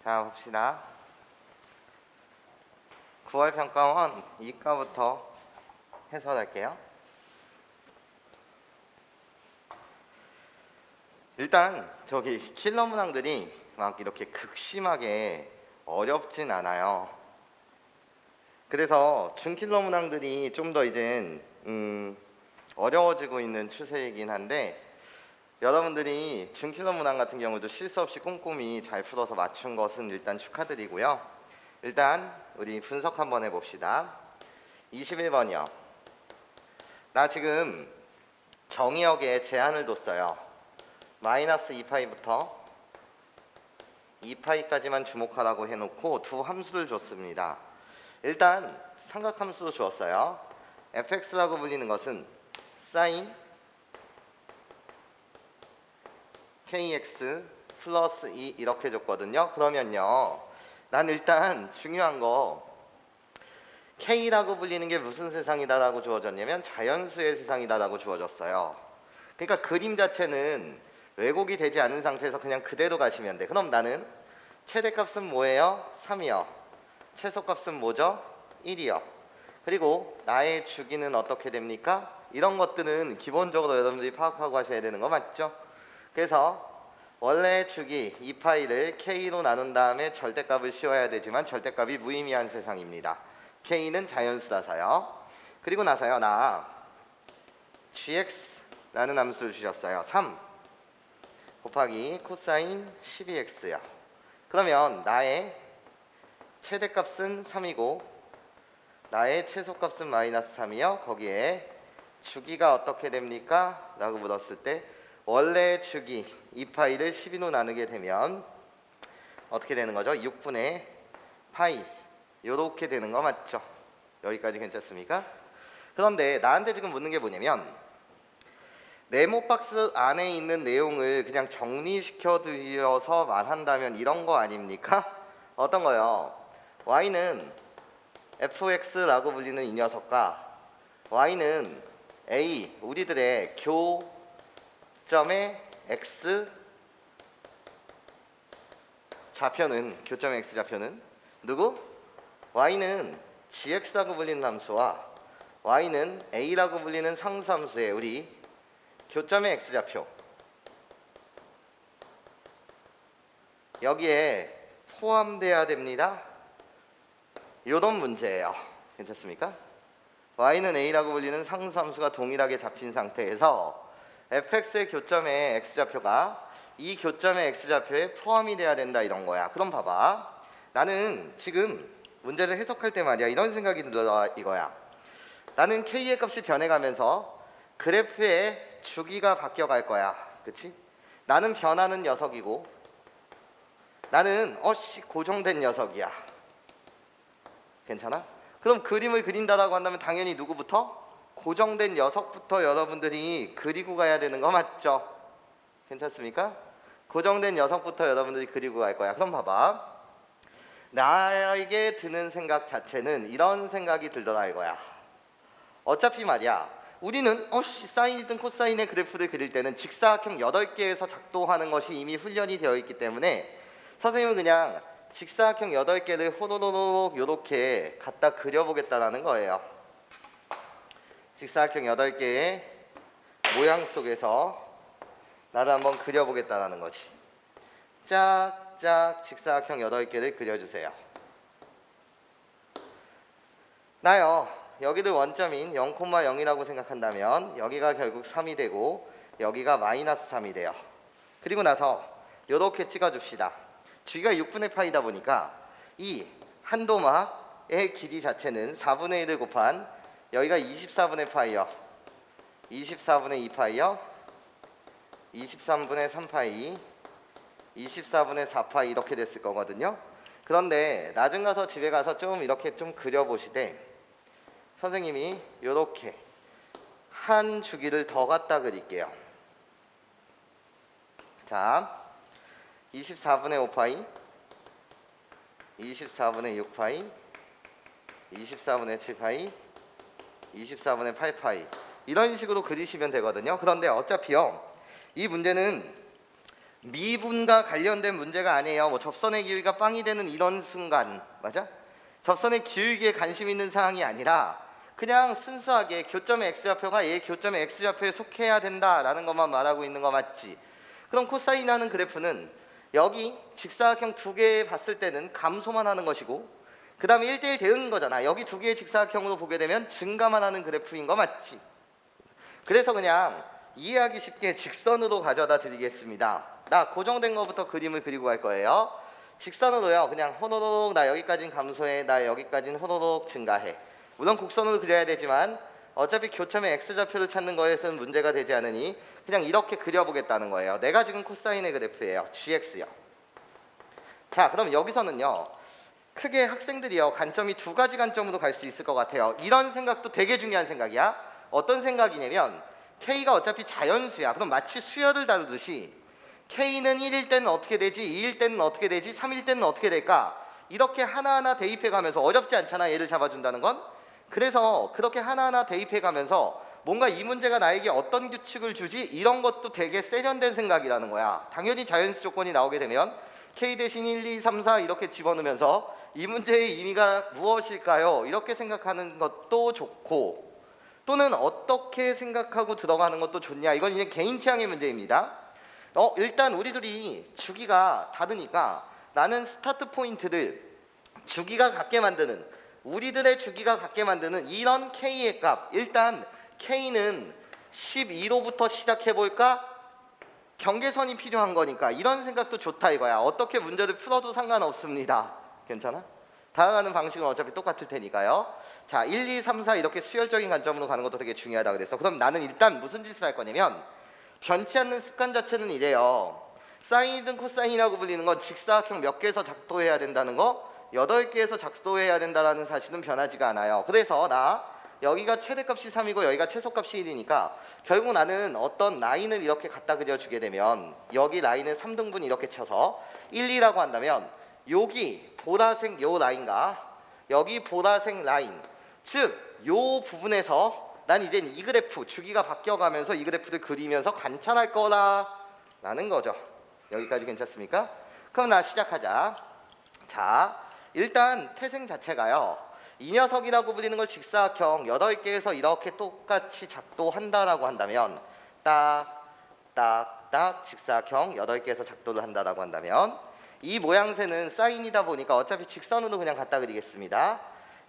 자, 봅시다. 9월 평가원 이과부터 해설할게요. 일단 저기 킬러 문항들이 막 이렇게 극심하게 어렵진 않아요. 그래서 준킬러 문항들이 좀 더 이젠 어려워지고 있는 추세이긴 한데, 여러분들이 준킬러 문항 같은 경우도 실수 없이 꼼꼼히 잘 풀어서 맞춘 것은 일단 축하드리고요. 일단 우리 분석 한번 해봅시다. 21번이요. 나 지금 정의역에 제한을 뒀어요. 마이너스 2파이부터 2파이까지만 주목하라고 해놓고 두 함수를 줬습니다. 일단 삼각함수로 주었어요. fx라고 불리는 것은 sin kx 플러스 2 이렇게 줬거든요. 그러면요, 난 일단 중요한 거 k라고 불리는 게 무슨 세상이다라고 주어졌냐면 자연수의 세상이다라고 주어졌어요. 그러니까 그림 자체는 왜곡이 되지 않은 상태에서 그냥 그대로 가시면 돼. 그럼 나는 최대값은 뭐예요? 3이요. 최소값은 뭐죠? 1이요. 그리고 나의 주기는 어떻게 됩니까? 이런 것들은 기본적으로 여러분들이 파악하고 하셔야 되는 거 맞죠? 그래서 원래 주기 2파이를 k로 나눈 다음에 절대값을 씌워야 되지만 절대값이 무의미한 세상입니다. k는 자연수라서요. 그리고 나서요, 나 gx라는 함수를 주셨어요. 3 곱하기 코사인 12x요. 그러면 나의 최대값은 3이고 나의 최소값은 마이너스 3이요. 거기에 주기가 어떻게 됩니까? 라고 물었을 때 원래 주기 2파이를 12로 나누게 되면 어떻게 되는 거죠? 6분의 파이 요렇게 되는 거 맞죠? 여기까지 괜찮습니까? 그런데 나한테 지금 묻는 게 뭐냐면 네모 박스 안에 있는 내용을 그냥 정리시켜 드려서 말한다면 이런 거 아닙니까? 어떤 거요? y는 fx라고 불리는 이 녀석과 y는 a 우리들의 교점의 x 좌표는 교점의 x 좌표는 누구? y는 gx라고 불리는 함수와 y는 a라고 불리는 상수함수의 우리 교점의 x좌표 여기에 포함돼야 됩니다. 이런 문제예요. 괜찮습니까? y는 a라고 불리는 상수함수가 동일하게 잡힌 상태에서 fx의 교점의 x좌표가 이 교점의 x좌표에 포함이 돼야 된다 이런 거야. 그럼 봐봐, 나는 지금 문제를 해석할 때 말이야 이런 생각이 들어 이거야. 나는 k의 값이 변해가면서 그래프의 주기가 바뀌어갈 거야. 그치? 나는 변하는 녀석이고 나는 고정된 녀석이야. 괜찮아? 그럼 그림을 그린다라고 한다면 당연히 누구부터? 고정된 녀석부터 여러분들이 그리고 가야 되는 거 맞죠? 괜찮습니까? 고정된 녀석부터 여러분들이 그리고 갈 거야. 그럼 봐봐, 나에게 드는 생각 자체는 이런 생각이 들더라 이거야. 어차피 말이야 우리는 사인이든 코사인의 그래프를 그릴 때는 직사각형 8개에서 작동하는 것이 이미 훈련이 되어 있기 때문에 선생님은 그냥 직사각형 8개를 호로로록 이렇게 갖다 그려보겠다라는 거예요. 직사각형 8개의 모양 속에서 나도 한번 그려보겠다라는 거지. 짝짝 직사각형 8개를 그려주세요. 나요 여기를 원점인 0,0이라고 생각한다면 여기가 결국 3이 되고 여기가 마이너스 3이 돼요. 그리고 나서 이렇게 찍어줍시다. 주기가 6분의 파이다 보니까 이 한도막의 길이 자체는 4분의 1을 곱한 여기가 24분의 파이요, 24분의 2파이요, 23분의 3파이, 24분의 4파이 이렇게 됐을 거거든요. 그런데 나중 가서 집에 가서 좀 이렇게 좀 그려보시되 선생님이 이렇게 한 주기를 더 갖다 그릴게요. 자, 24분의 5파이, 24분의 6파이, 24분의 7파이, 24분의 8파이 이런 식으로 그리시면 되거든요. 그런데 어차피요 이 문제는 미분과 관련된 문제가 아니에요. 뭐 접선의 기울기가 빵이 되는 이런 순간, 맞아? 접선의 기울기에 관심 있는 사항이 아니라 그냥 순수하게 교점의 x좌표가 얘 교점의 x좌표에 속해야 된다라는 것만 말하고 있는 거 맞지? 그럼 코사인이라는 그래프는 여기 직사각형 두 개 봤을 때는 감소만 하는 것이고, 그 다음에 1대1 대응인 거잖아. 여기 두 개의 직사각형으로 보게 되면 증가만 하는 그래프인 거 맞지? 그래서 그냥 이해하기 쉽게 직선으로 가져다 드리겠습니다. 나 고정된 거부터 그림을 그리고 갈 거예요. 직선으로요. 그냥 호로록 나 여기까지는 감소해, 나 여기까지는 호로록 증가해. 물론 곡선으로 그려야 되지만 어차피 교점의 x좌표를 찾는 거에서는 문제가 되지 않으니 그냥 이렇게 그려보겠다는 거예요. 내가 지금 코사인의 그래프예요. gx요. 자, 그럼 여기서는요. 크게 학생들이요. 관점이 두 가지 관점으로 갈 수 있을 것 같아요. 이런 생각도 되게 중요한 생각이야. 어떤 생각이냐면 K가 어차피 자연수야. 그럼 마치 수열을 다루듯이 K는 1일 때는 어떻게 되지? 2일 때는 어떻게 되지? 3일 때는 어떻게 될까? 이렇게 하나하나 대입해가면서 어렵지 않잖아. 얘를 잡아준다는 건. 그래서 그렇게 하나하나 대입해가면서 뭔가 이 문제가 나에게 어떤 규칙을 주지? 이런 것도 되게 세련된 생각이라는 거야. 당연히 자연수 조건이 나오게 되면 K 대신 1, 2, 3, 4 이렇게 집어넣으면서 이 문제의 의미가 무엇일까요? 이렇게 생각하는 것도 좋고, 또는 어떻게 생각하고 들어가는 것도 좋냐, 이건 이제 개인 취향의 문제입니다. 일단 우리들이 주기가 다르니까 나는 스타트 포인트를 주기가 같게 만드는, 우리들의 주기가 같게 만드는 이런 K의 값, 일단 K는 12로부터 시작해 볼까? 경계선이 필요한 거니까 이런 생각도 좋다 이거야. 어떻게 문제를 풀어도 상관없습니다. 괜찮아? 다가가는 방식은 어차피 똑같을 테니까요. 자, 1, 2, 3, 4 이렇게 수열적인 관점으로 가는 것도 되게 중요하다 그랬어. 그럼 나는 일단 무슨 짓을 할 거냐면, 변치 않는 습관 자체는 이래요. 사인이든 코사인이라고 불리는 건 직사각형 몇 개에서 작도해야 된다는 거, 8개에서 작도해야 된다는 사실은 변하지가 않아요. 그래서 나 여기가 최대값이 3이고 여기가 최소값이 1이니까 결국 나는 어떤 라인을 이렇게 갖다 그려주게 되면 여기 라인을 3등분 이렇게 쳐서 1, 2라고 한다면 여기 보라색 요 라인과 여기 보라색 라인, 즉 요 부분에서 난 이제 이 그래프 주기가 바뀌어가면서 이 그래프를 그리면서 관찰할 거라는 거죠. 여기까지 괜찮습니까? 그럼 나 시작하자. 자, 일단 태생 자체가요. 이 녀석이라고 불리는 걸 직사각형 8개에서 이렇게 똑같이 작도한다라고 한다면, 딱 직사각형 8개에서 작도를 한다라고 한다면, 이 모양새는 사인이다 보니까 어차피 직선으로 그냥 갖다 그리겠습니다.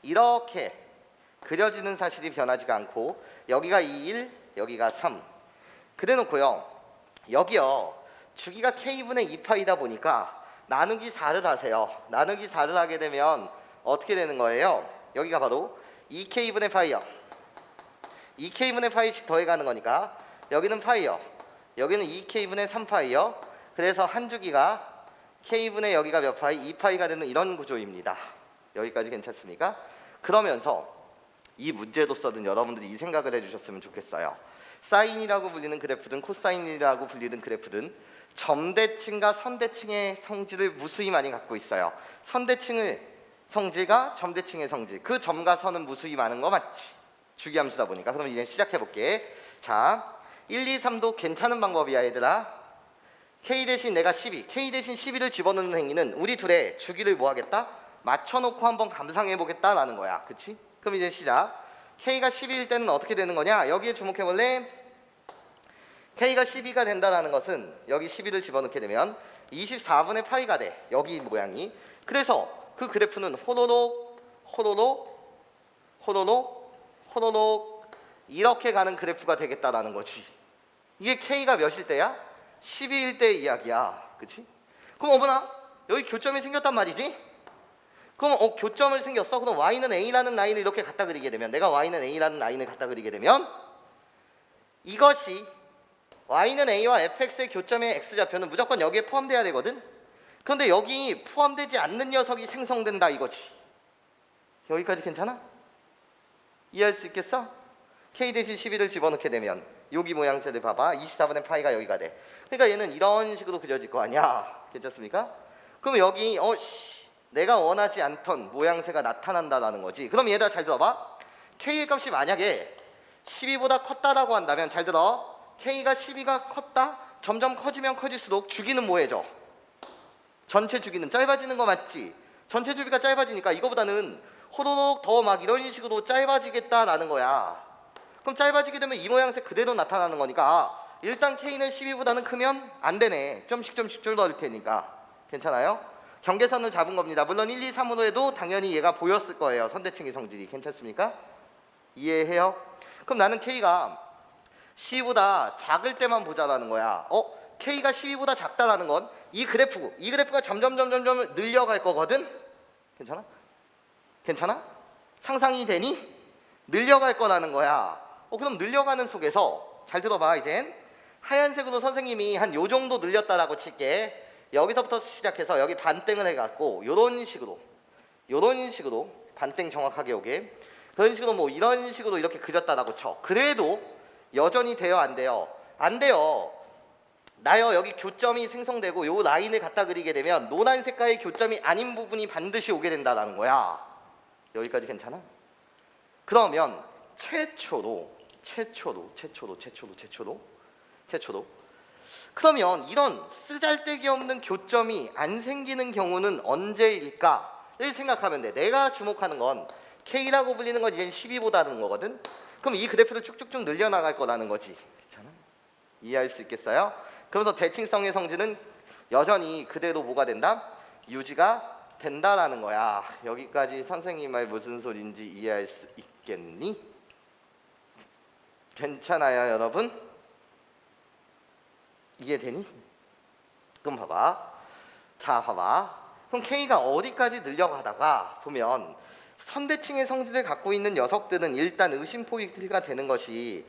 이렇게 그려지는 사실이 변하지가 않고 여기가 2, 1, 여기가 3 그래 놓고요. 여기요. 주기가 K분의 2파이다 보니까 나누기 4를 하세요. 나누기 4를 하게 되면 어떻게 되는 거예요? 여기가 바로 2K분의 파이요. 2K분의 파이씩 더해가는 거니까 여기는 파이요. 여기는 2K분의 3파이요. 그래서 한 주기가 K분의 여기가 몇 파이? 2파이가 되는 이런 구조입니다. 여기까지 괜찮습니까? 그러면서 이 문제로서는 여러분들이 이 생각을 해주셨으면 좋겠어요. 사인이라고 불리는 그래프든 코사인이라고 불리는 그래프든 점대칭과 선대칭의 성질을 무수히 많이 갖고 있어요. 선대칭의 성질과 점대칭의 성질, 그 점과 선은 무수히 많은 거 맞지? 주기함수다 보니까. 그럼 이제 시작해 볼게. 자, 1, 2, 3도 괜찮은 방법이야 얘들아. K 대신 내가 12, K 대신 12를 집어넣는 행위는 우리 둘의 주기를 뭐 하겠다? 맞춰놓고 한번 감상해 보겠다라는 거야. 그치? 그럼 이제 시작. K가 12일 때는 어떻게 되는 거냐? 여기에 주목해 볼래? K가 12가 된다는 것은 여기 12를 집어넣게 되면 24분의 파이가 돼. 여기 모양이. 그래서 그 그래프는 호로록 호로록 호로록 호로록 이렇게 가는 그래프가 되겠다라는 거지. 이게 K가 몇일 때야? 12일 때 이야기야. 그치? 그럼 어머나 여기 교점이 생겼단 말이지? 그럼 교점을 생겼어? 그럼 Y는 A라는 라인을 이렇게 갖다 그리게 되면, 내가 Y는 A라는 라인을 갖다 그리게 되면 이것이 Y는 A와 fx의 교점의 x좌표는 무조건 여기에 포함돼야 되거든? 그런데 여기 포함되지 않는 녀석이 생성된다 이거지. 여기까지 괜찮아? 이해할 수 있겠어? K 대신 12를 집어넣게 되면 여기 모양새를 봐봐. 24분의 파이가 여기가 돼. 그러니까 얘는 이런 식으로 그려질 거 아니야. 괜찮습니까? 그럼 여기 내가 원하지 않던 모양새가 나타난다라는 거지. 그럼 얘들아 잘 들어봐. K의 값이 만약에 12보다 컸다라고 한다면 잘 들어. K가 12가 컸다? 점점 커지면 커질수록 주기는 뭐해져? 전체 주기는 짧아지는 거 맞지? 전체 주기가 짧아지니까 이거보다는 호로록 더 막 이런 식으로 짧아지겠다라는 거야. 그럼 짧아지게 되면 이 모양새 그대로 나타나는 거니까 일단 K는 12보다는 크면 안 되네. 점씩 줄어들 테니까. 괜찮아요? 경계선을 잡은 겁니다. 물론 1, 2, 3으로 해도 당연히 얘가 보였을 거예요. 선대칭의 성질이. 괜찮습니까? 이해해요? 그럼 나는 K가 12보다 작을 때만 보자라는 거야. K가 12보다 작다라는 건 이 그래프가 점점 늘려갈 거거든? 괜찮아? 괜찮아? 상상이 되니? 늘려갈 거라는 거야. 그럼 늘려가는 속에서 잘 들어봐. 이젠 하얀색으로 선생님이 한 요 정도 늘렸다라고 칠게. 여기서부터 시작해서 여기 반땡을 해갖고 요런 식으로 반땡 정확하게 오게 그런 식으로 뭐 이런 식으로 이렇게 그렸다라고 쳐. 그래도 여전히 돼요? 안 돼요? 안 돼요. 나요 여기 교점이 생성되고 요 라인을 갖다 그리게 되면 노란 색깔의 교점이 아닌 부분이 반드시 오게 된다라는 거야. 여기까지 괜찮아? 그러면 최초로 그러면 이런 쓰잘데기 없는 교점이 안 생기는 경우는 언제일까를 생각하면 돼. 내가 주목하는 건 K라고 불리는 건 이제 12보다는 거거든. 그럼 이 그래프를 쭉쭉쭉 늘려나갈 거라는 거지. 괜찮아? 이해할 수 있겠어요? 그래서 대칭성의 성질은 여전히 그대로 뭐가 된다? 유지가 된다라는 거야. 여기까지 선생님 말 무슨 소린지 이해할 수 있겠니? 괜찮아요, 여러분? 이해되니? 그럼 봐봐. 자, 봐봐. 그럼 K가 어디까지 늘려가다가 보면 선대칭의 성질을 갖고 있는 녀석들은 일단 의심 포인트가 되는 것이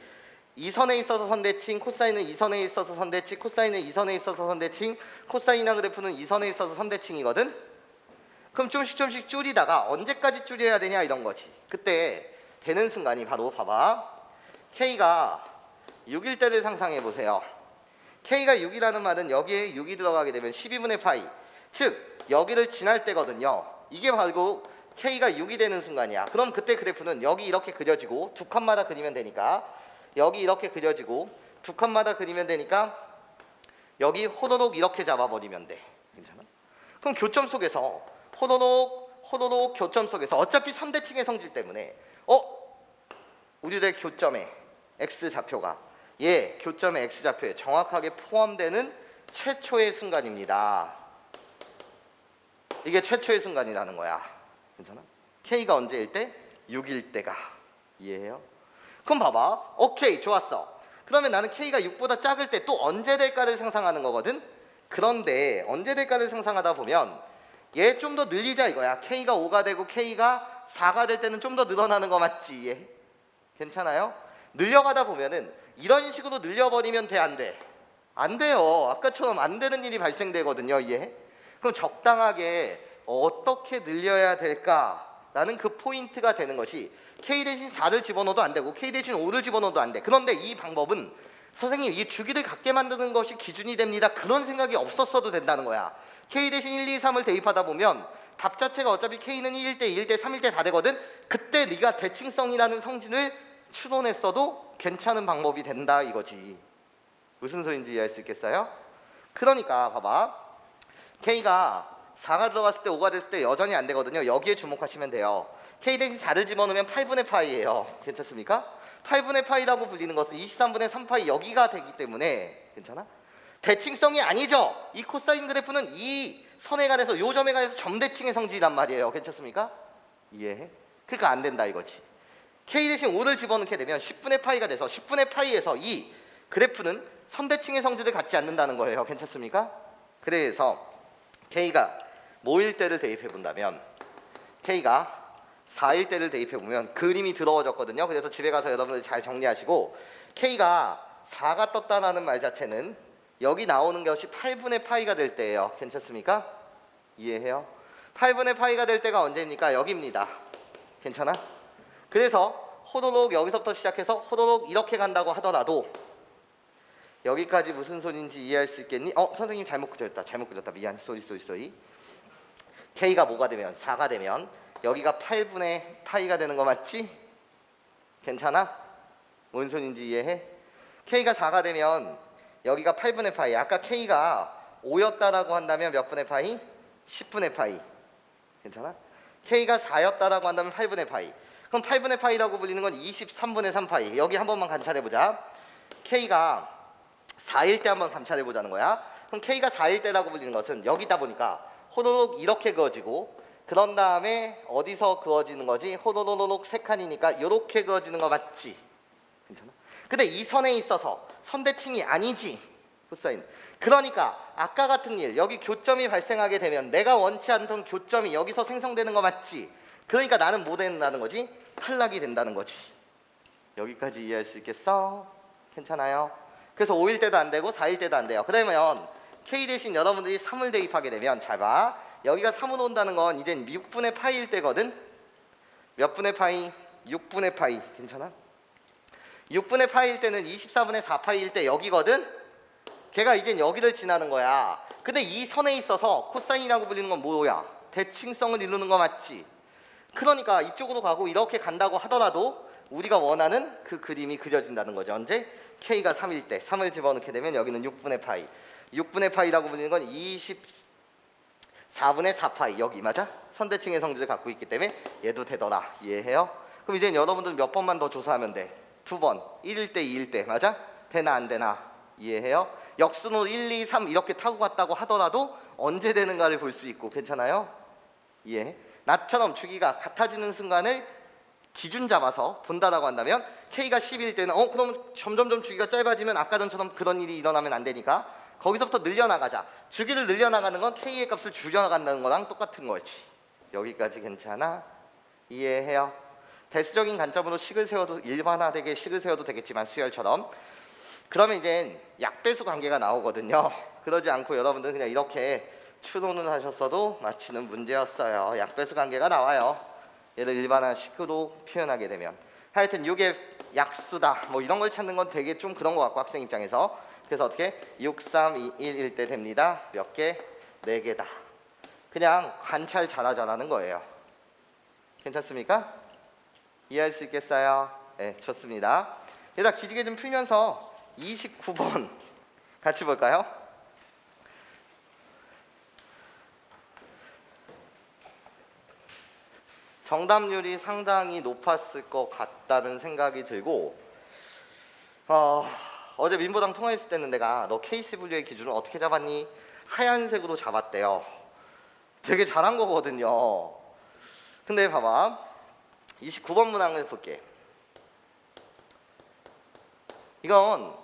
이 선에 있어서 선대칭, 코사인은 이 선에 있어서 선대칭, 코사인은 이 선에 있어서 선대칭, 코사인이나 그래프는 이 선에 있어서 선대칭이거든? 그럼 조금씩 줄이다가 언제까지 줄여야 되냐 이런 거지. 그때 되는 순간이 바로 봐봐. K가 6일 때를 상상해 보세요. K가 6이라는 말은 여기에 6이 들어가게 되면 12분의 파이, 즉 여기를 지날 때거든요. 이게 바로 K가 6이 되는 순간이야. 그럼 그때 그래프는 여기 이렇게 그려지고 두 칸마다 그리면 되니까 여기 이렇게 그려지고 두 칸마다 그리면 되니까 여기 호로록 이렇게 잡아버리면 돼. 괜찮아? 그럼 교점 속에서 호로록 교점 속에서 어차피 선대칭의 성질 때문에 우리들 교점에 X좌표가 교점의 X좌표에 정확하게 포함되는 최초의 순간입니다. 이게 최초의 순간이라는 거야. 괜찮아? K가 언제일 때? 6일 때가. 이해해요? 그럼 봐봐. 오케이, 좋았어. 그러면 나는 K가 6보다 작을 때 또 언제 될까를 상상하는 거거든? 그런데 언제 될까를 상상하다 보면 얘 좀 더 늘리자 이거야. K가 5가 되고 K가 4가 될 때는 좀 더 늘어나는 거 맞지? 얘? 괜찮아요? 늘려가다 보면은 이런 식으로 늘려버리면 돼, 안 돼? 안 돼요. 아까처럼 안 되는 일이 발생되거든요. 이해? 그럼 적당하게 어떻게 늘려야 될까라는 그 포인트가 되는 것이 K 대신 4를 집어넣어도 안 되고 K 대신 5를 집어넣어도 안 돼. 그런데 이 방법은 선생님 이 주기를 갖게 만드는 것이 기준이 됩니다. 그런 생각이 없었어도 된다는 거야. K 대신 1, 2, 3을 대입하다 보면 답 자체가 어차피 K는 1일 때, 2일 때, 3일 때 다 되거든. 그때 네가 대칭성이라는 성질을 추론했어도 괜찮은 방법이 된다 이거지. 무슨 소리인지 이해할 수 있겠어요? 그러니까 봐봐. K가 4가 들어갔을 때 5가 됐을 때 여전히 안 되거든요. 여기에 주목하시면 돼요. K 대신 4를 집어넣으면 8분의 파이예요. 괜찮습니까? 8분의 파이라고 불리는 것은 23분의 3파이 여기가 되기 때문에 괜찮아? 대칭성이 아니죠. 이 코사인 그래프는 이 선에 관해서 요 점에 관해서 점대칭의 성질이란 말이에요. 괜찮습니까? 이해해? 그러니까 안 된다 이거지. K 대신 5를 집어넣게 되면 10분의 파이가 돼서 10분의 파이에서 이 그래프는 선대칭의 성질을 갖지 않는다는 거예요. 괜찮습니까? 그래서 K가 뭐일 때를 대입해 본다면 K가 4일 때를 대입해 보면 그림이 더러워졌거든요. 그래서 집에 가서 여러분들 잘 정리하시고 K가 4가 떴다는 말 자체는 여기 나오는 것이 8분의 파이가 될 때예요. 괜찮습니까? 이해해요? 8분의 파이가 될 때가 언제입니까? 여기입니다. 괜찮아? 그래서 호로록 여기서부터 시작해서 호로록 이렇게 간다고 하더라도 여기까지 무슨 소리인지 이해할 수 있겠니? 선생님 잘못 그렸다. 미안. 쏘리. K가 뭐가 되면 4가 되면 여기가 8분의 파이가 되는 거 맞지? 괜찮아? 뭔 소리인지 이해해? K가 4가 되면 여기가 8분의 파이. 아까 K가 5였다라고 한다면 몇 분의 파이? 10분의 파이. 괜찮아? K가 4였다라고 한다면 8분의 파이. 그럼 8분의 파이라고 불리는 건 23분의 3파이. 여기 한 번만 관찰해보자. K가 4일 때 한번 관찰해보자는 거야. 그럼 K가 4일 때라고 불리는 것은 여기다 보니까 호로록 이렇게 그어지고, 그런 다음에 어디서 그어지는 거지? 호로로록 세 칸이니까 이렇게 그어지는 거 맞지? 괜찮아? 근데 이 선에 있어서 선대칭이 아니지, 코사인. 그러니까 아까 같은 일, 여기 교점이 발생하게 되면 내가 원치 않던 교점이 여기서 생성되는 거 맞지? 그러니까 나는 뭐 된다는 거지? 탈락이 된다는 거지. 여기까지 이해할 수 있겠어? 괜찮아요? 그래서 5일 때도 안 되고 4일 때도 안 돼요. 그러면 K 대신 여러분들이 3을 대입하게 되면, 잘 봐. 여기가 3으로 온다는 건 이젠 6분의 파이일 때거든. 몇 분의 파이? 6분의 파이. 괜찮아? 6분의 파이일 때는 24분의 4파이일 때 여기거든. 걔가 이젠 여기를 지나는 거야. 근데 이 선에 있어서 코사인이라고 불리는 건 뭐야? 대칭성을 이루는 거 맞지? 그러니까 이쪽으로 가고 이렇게 간다고 하더라도 우리가 원하는 그 그림이 그려진다는 거죠. 언제? K가 3일 때 3을 집어넣게 되면 여기는 6분의 파이. 6분의 파이라고 불리는 건 24분의 4파이. 여기 맞아? 선대칭의 성질을 갖고 있기 때문에 얘도 되더라. 이해해요? 그럼 이제 여러분들 몇 번만 더 조사하면 돼? 2번. 1일 때 2일 때 맞아? 되나 안 되나? 이해해요? 역순으로 1, 2, 3 이렇게 타고 갔다고 하더라도 언제 되는가를 볼 수 있고. 괜찮아요? 이해해? 나처럼 주기가 같아지는 순간을 기준 잡아서 본다라고 한다면 K가 10일 때는 그럼 점점점 주기가 짧아지면 아까 전처럼 그런 일이 일어나면 안 되니까 거기서부터 늘려나가자. 주기를 늘려나가는 건 K의 값을 줄여나간다는 거랑 똑같은 거지. 여기까지 괜찮아? 이해해요? 대수적인 관점으로 식을 세워도, 일반화되게 식을 세워도 되겠지만 수열처럼. 그러면 이젠 약배수 관계가 나오거든요. 그러지 않고 여러분들은 그냥 이렇게 추론을 하셨어도 맞히는 문제였어요. 약배수 관계가 나와요. 얘를 일반화 식으로 표현하게 되면. 하여튼 이게 약수다 뭐 이런 걸 찾는 건 되게 좀 그런 것 같고, 학생 입장에서. 그래서 어떻게? 6, 3, 2, 1일 때 됩니다. 몇 개? 4개다. 그냥 관찰 잘하자라는 거예요. 괜찮습니까? 이해할 수 있겠어요? 네, 좋습니다. 일단 기지개 좀 풀면서 29번 같이 볼까요? 정답률이 상당히 높았을 것 같다는 생각이 들고, 어제 민보당 통화했을 때는 내가 너 케이스 분류의 기준을 어떻게 잡았니? 하얀색으로 잡았대요. 되게 잘한 거거든요. 근데 봐봐, 29번 문항을 볼게. 이건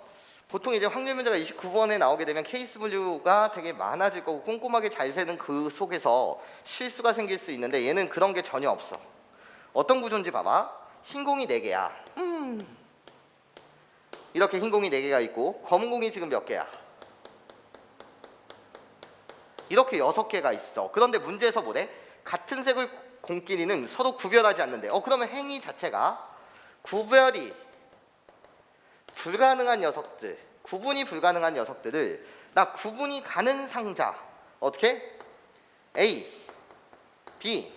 보통 이제 확률 문제가 29번에 나오게 되면 케이스 분류가 되게 많아질 거고 꼼꼼하게 잘 세는 그 속에서 실수가 생길 수 있는데, 얘는 그런 게 전혀 없어. 어떤 구조인지 봐봐. 흰 공이 4개야. 이렇게 흰 공이 4개가 있고 검은 공이 지금 몇 개야? 이렇게 6개가 있어. 그런데 문제에서 뭐래? 같은 색을 공끼리는 서로 구별하지 않는데, 그러면 행위 자체가 구별이 불가능한 녀석들, 구분이 불가능한 녀석들을 나 구분이 가는 상자, 어떻게? A, B,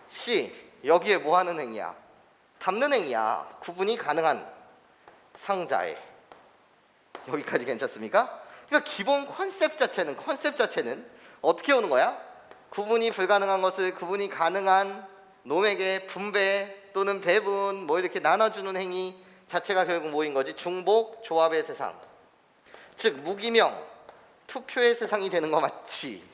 C. 여기에 뭐 하는 행위야? 담는 행위야. 구분이 가능한 상자에. 여기까지 괜찮습니까? 그러니까 기본 컨셉 자체는 어떻게 오는 거야? 구분이 불가능한 것을 구분이 가능한 놈에게 분배 또는 배분 뭐 이렇게 나눠주는 행위 자체가 결국 뭐인 거지? 중복 조합의 세상, 즉 무기명 투표의 세상이 되는 거 맞지?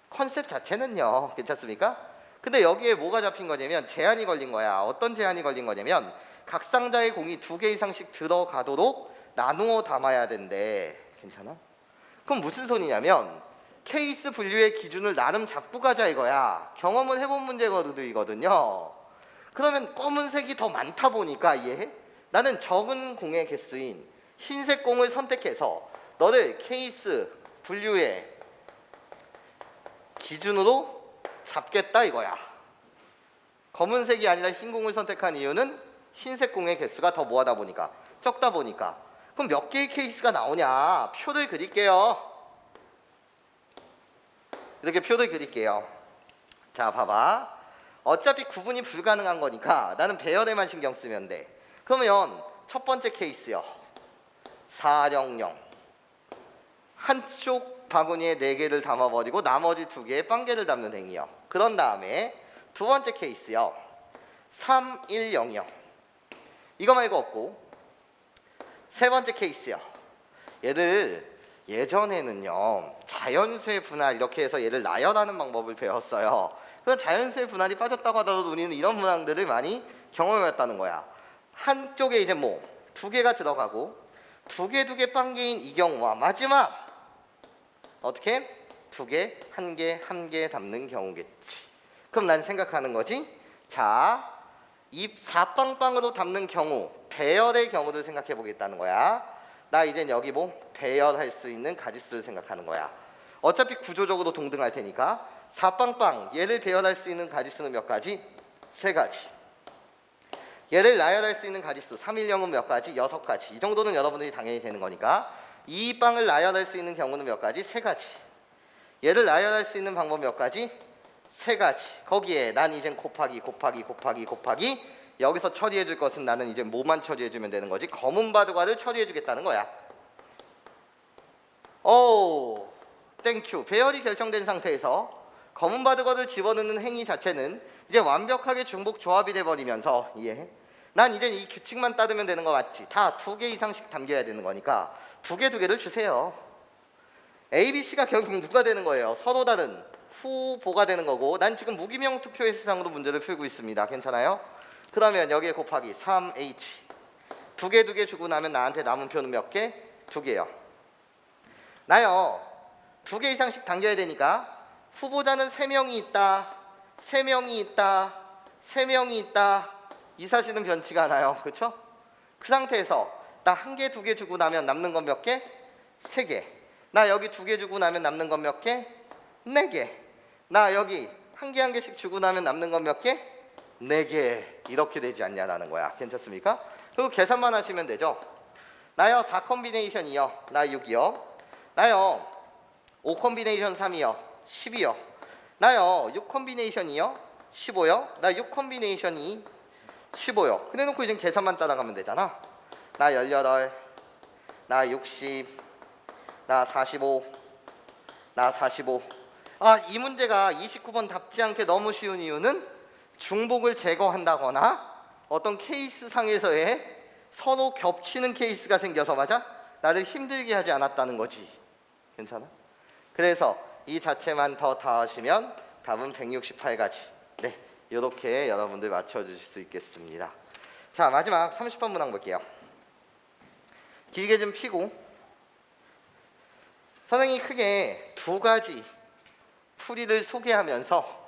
컨셉 자체는요. 괜찮습니까? 근데 여기에 뭐가 잡힌 거냐면 제한이 걸린 거야. 어떤 제한이 걸린 거냐면 각 상자의 공이 2개 이상씩 들어가도록 나누어 담아야 된대. 괜찮아? 그럼 무슨 소리냐면 케이스 분류의 기준을 나름 잡고 가자 이거야. 경험을 해본 문제거든요. 그러면 검은색이 더 많다 보니까, 이해해? 나는 적은 공의 개수인 흰색 공을 선택해서 너를 케이스 분류의 기준으로 잡겠다 이거야. 검은색이 아니라 흰 공을 선택한 이유는 흰색 공의 개수가 더 뭐하다 보니까, 적다 보니까. 그럼 몇 개의 케이스가 나오냐? 표를 그릴게요. 이렇게 표를 그릴게요. 자, 봐봐. 어차피 구분이 불가능한 거니까 나는 배열에만 신경 쓰면 돼. 그러면 첫 번째 케이스요. 400 한쪽 바구니에 4개를 담아버리고 나머지 2개에 빵개를 담는 행위요. 그런 다음에 두 번째 케이스요. 310이요. 이거 말고 없고 세 번째 케이스요. 얘를 예전에는요 자연수의 분할 이렇게 해서 얘를 나열하는 방법을 배웠어요. 그래서 자연수의 분할이 빠졌다고 하더라도 우리는 이런 문항들을 많이 경험해왔다는 거야. 한쪽에 이제 뭐 2개가 들어가고 2개 빵개인 이 경우와 마지막 어떻게? 2개, 1개, 1개 담는 경우겠지. 그럼 난 생각하는 거지. 자, 이 4빵빵으로 담는 경우, 배열의 경우를 생각해 보겠다는 거야. 나 이젠 여기 뭐 배열할 수 있는 가지수를 생각하는 거야. 어차피 구조적으로 동등할 테니까 4빵빵 얘를 배열할 수 있는 가지수는 몇 가지? 3가지. 얘를 나열할 수 있는 가지수 310은 몇 가지? 6가지. 이 정도는 여러분들이 당연히 되는 거니까 이 빵을 나열할 수 있는 경우는 몇 가지? 3가지. 얘를 나열할 수 있는 방법 몇 가지? 3가지. 거기에 난 이젠 곱하기 여기서 처리해 줄 것은 나는 이제 뭐만 처리해 주면 되는 거지? 검은 바둑알을 처리해 주겠다는 거야. 오, 땡큐. 배열이 결정된 상태에서 검은 바둑알을 집어넣는 행위 자체는 이제 완벽하게 중복 조합이 돼버리면서 이해해? 난 이제 이 규칙만 따르면 되는 거 맞지? 다 2개 이상씩 담겨야 되는 거니까 2개를 주세요. A, B, C가 결국 누가 되는 거예요? 서로 다른 후보가 되는 거고 난 지금 무기명 투표의 세상으로 문제를 풀고 있습니다. 괜찮아요? 그러면 여기에 곱하기 3H 2개 주고 나면 나한테 남은 표는 몇 개? 2개요. 나요 2개 이상씩 당겨야 되니까 후보자는 3명이 있다 3명이 있다 3명이 있다 이 사실은 변치가 않아요. 그렇죠? 그 상태에서 나 1개 2개 주고 나면 남는 건 몇 개? 3개. 나 여기 2개 주고 나면 남는 건 몇 개? 4개. 나 여기 1개씩 주고 나면 남는 건 몇 개? 4개. 이렇게 되지 않냐라는 거야. 괜찮습니까? 그리고 계산만 하시면 되죠. 나요 4 콤비네이션이요. 나 6이요. 나요 5 콤비네이션 3이요. 10이요. 나요 6 콤비네이션이요. 15요. 나 6 콤비네이션이 15요. 그래놓고 이제 계산만 따라가면 되잖아. 나 18, 나 60, 나 45, 나 45. 이 문제가 29번 답지 않게 너무 쉬운 이유는 중복을 제거한다거나 어떤 케이스 상에서의 서로 겹치는 케이스가 생겨서 맞아? 나를 힘들게 하지 않았다는 거지. 괜찮아? 그래서 이 자체만 더 더하시면 답은 168가지. 네, 이렇게 여러분들 맞춰주실 수 있겠습니다. 자, 마지막 30번 문항 볼게요. 길게 좀 피고 선생님이 크게 2가지 풀이를 소개하면서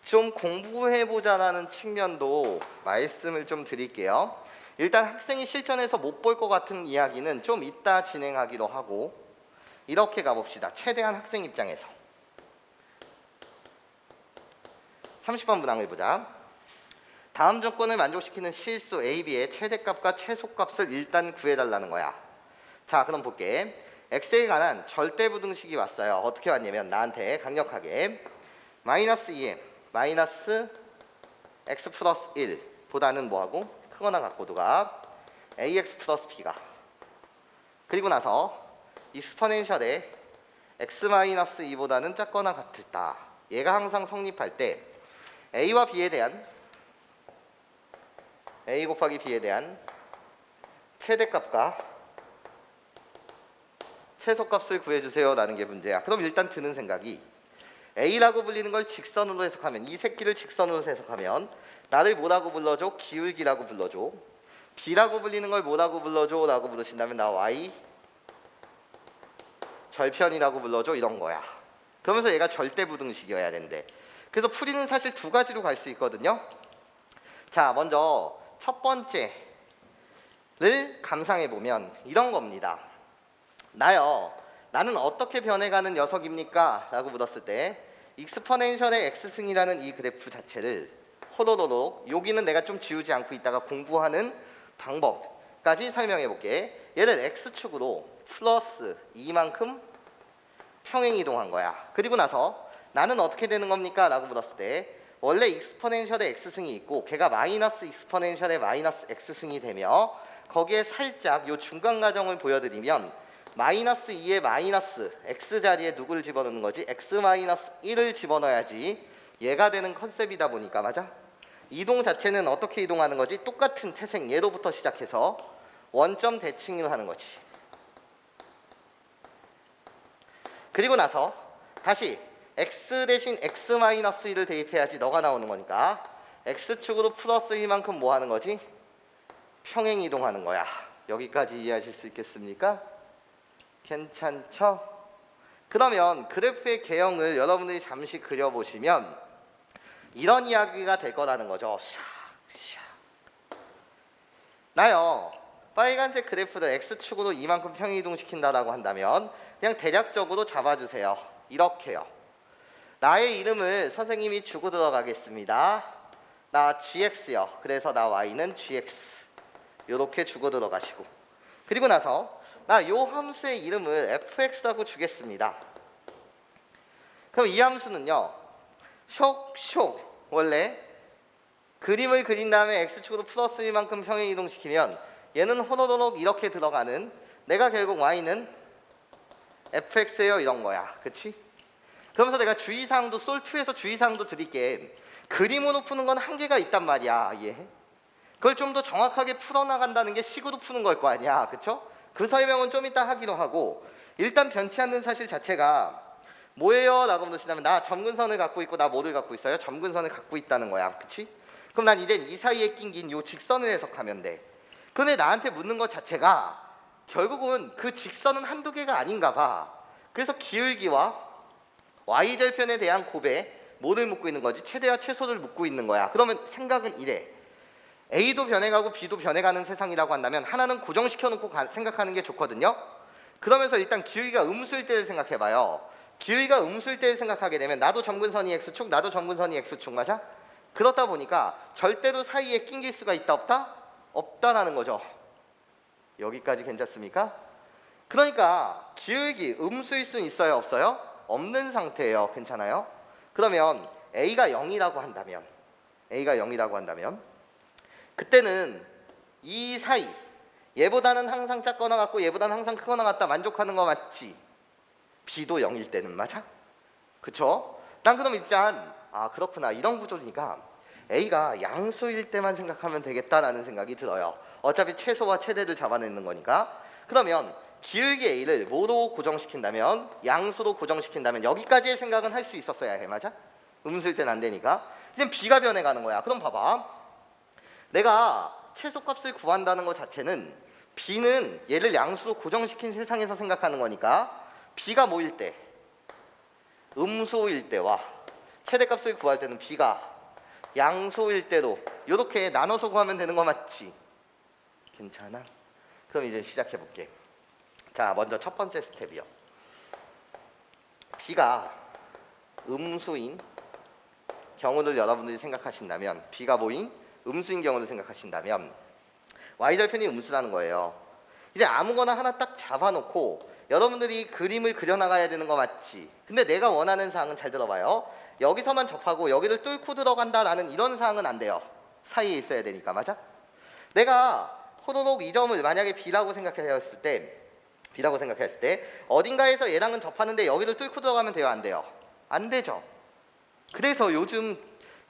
좀 공부해보자라는 측면도 말씀을 좀 드릴게요. 일단 학생이 실전에서 못 볼 것 같은 이야기는 좀 이따 진행하기로 하고 이렇게 가봅시다. 최대한 학생 입장에서 30번 문항을 보자. 다음 조건을 만족시키는 실수 A, B의 최대값과 최소값을 일단 구해달라는 거야. 자, 그럼 볼게. x에 관한 절대부등식이 왔어요. 어떻게 왔냐면 나한테 강력하게 마이너스 2m 마이너스 x 플러스 1 보다는 뭐하고? 크거나 같고도가 ax 플러스 b가 그리고 나서 익스포넨셜에 x 마이너스 2보다는 작거나 같을다. 얘가 항상 성립할 때 a와 b에 대한 a 곱하기 b에 대한 최대값과 최소값을 구해주세요 라는 게 문제야. 그럼 일단 드는 생각이 A라고 불리는 걸 직선으로 해석하면 이 새끼를 직선으로 해석하면 나를 뭐라고 불러줘? 기울기라고 불러줘. B라고 불리는 걸 뭐라고 불러줘? 라고 부르신다면 나 Y 절편이라고 불러줘 이런 거야. 그러면서 얘가 절대부등식이어야 된대. 그래서 풀이는 사실 2가지로 갈 수 있거든요. 자, 먼저 첫 번째를 감상해보면 이런 겁니다. 나는 어떻게 변해가는 녀석입니까? 라고 물었을 때 익스포넨셜의 x승이라는 이 그래프 자체를 호로로록 여기는 내가 좀 지우지 않고 있다가 공부하는 방법까지 설명해볼게. 얘를 x축으로 플러스 2만큼 평행이동한 거야. 그리고 나서 나는 어떻게 되는 겁니까? 라고 물었을 때 원래 익스포넨셜의 x승이 있고 걔가 마이너스 익스포넨셜의 마이너스 x승이 되며 거기에 살짝 요 중간 과정을 보여드리면 마이너스 2의 마이너스 x 자리에 누구를 집어넣는 거지? x 마이너스 1을 집어넣어야지 얘가 되는 컨셉이다 보니까 맞아? 이동 자체는 어떻게 이동하는 거지? 똑같은 태생 예로부터 시작해서 원점 대칭을 하는 거지. 그리고 나서 다시 x 대신 x 마이너스 1을 대입해야지 너가 나오는 거니까 x축으로 플러스 1만큼 뭐 하는 거지? 평행 이동하는 거야. 여기까지 이해하실 수 있겠습니까? 괜찮죠? 그러면 그래프의 개형을 여러분들이 잠시 그려보시면 이런 이야기가 될 거라는 거죠. 나요 빨간색 그래프를 x축으로 이만큼 평행 이동시킨다라고 한다면 그냥 대략적으로 잡아주세요. 이렇게요. 나의 이름을 선생님이 주고 들어가겠습니다. 나 gx요. 그래서 나 y는 gx. 이렇게 주고 들어가시고 그리고 나서 나 요 함수의 이름을 fx라고 주겠습니다. 그럼 이 함수는요. 쇽쇽 원래 그림을 그린 다음에 x축으로 플러스 1만큼 평행 이동시키면 얘는 호로록 이렇게 들어가는 내가 결국 y는 fx예요 이런 거야. 그치? 그러면서 내가 주의사항도 솔2에서 주의사항도 드릴게. 그림으로 푸는 건 한계가 있단 말이야. 이해해? 그걸 좀 더 정확하게 풀어나간다는 게 식으로 푸는 걸 거 아니야. 그쵸? 그 설명은 좀 이따 하기로 하고 일단 변치 않는 사실 자체가 뭐예요? 라고 물으시다면 나 점근선을 갖고 있고 나 뭐를 갖고 있어요? 점근선을 갖고 있다는 거야. 그치? 그럼 난 이제 이 사이에 낀긴 요 직선을 해석하면 돼. 근데 나한테 묻는 것 자체가 결국은 그 직선은 한두 개가 아닌가 봐. 그래서 기울기와 y절편에 대한 곱에 뭐를 묻고 있는 거지? 최대와 최소를 묻고 있는 거야. 그러면 생각은 이래. A도 변해가고 B도 변해가는 세상이라고 한다면 하나는 고정시켜놓고 생각하는 게 좋거든요. 그러면서 일단 기울기가 음수일 때를 생각해봐요. 기울기가 음수일 때를 생각하게 되면 나도 점근선이 x축, 나도 점근선이 x축 맞아? 그렇다 보니까 절대로 사이에 낑길 수가 있다 없다? 없다라는 거죠. 여기까지 괜찮습니까? 그러니까 기울기 음수일 수는 있어요 없어요? 없는 상태예요. 괜찮아요? 그러면 A가 0이라고 한다면 그때는 이 사이 얘보다는 항상 작거나 같고 얘보다는 항상 크거나 같다 만족하는 거 맞지? B도 0일 때는 맞아? 그쵸? 난 그럼 일단 그렇구나 이런 구조니까 A가 양수일 때만 생각하면 되겠다라는 생각이 들어요. 어차피 최소와 최대를 잡아내는 거니까. 그러면 기울기 A를 뭐로 고정시킨다면 양수로 고정시킨다면 여기까지의 생각은 할 수 있었어야 해. 맞아? 음수일 때는 안 되니까. 이제 B가 변해가는 거야. 그럼 봐봐. 내가 최소값을 구한다는 것 자체는 B는 얘를 양수로 고정시킨 세상에서 생각하는 거니까 B가 뭐일 때? 음수일 때와 최대값을 구할 때는 B가 양수일 때로 이렇게 나눠서 구하면 되는 거 맞지? 괜찮아? 그럼 이제 시작해 볼게. 자, 먼저 첫 번째 스텝이요. B가 음수인 경우를 여러분들이 생각하신다면 B가 뭐인? 음수인 경우를 생각하신다면 y절편이 음수라는 거예요. 이제 아무거나 하나 딱 잡아놓고 여러분들이 그림을 그려나가야 되는 거 맞지? 근데 내가 원하는 사항은 잘 들어봐요. 여기서만 접하고 여기를 뚫고 들어간다라는 이런 사항은 안 돼요. 사이에 있어야 되니까. 맞아? 내가 호로록 이 점을 만약에 B라고 생각했을 때 어딘가에서 얘랑은 접하는데 여기를 뚫고 들어가면 돼요? 안 돼요? 안 되죠. 그래서 요즘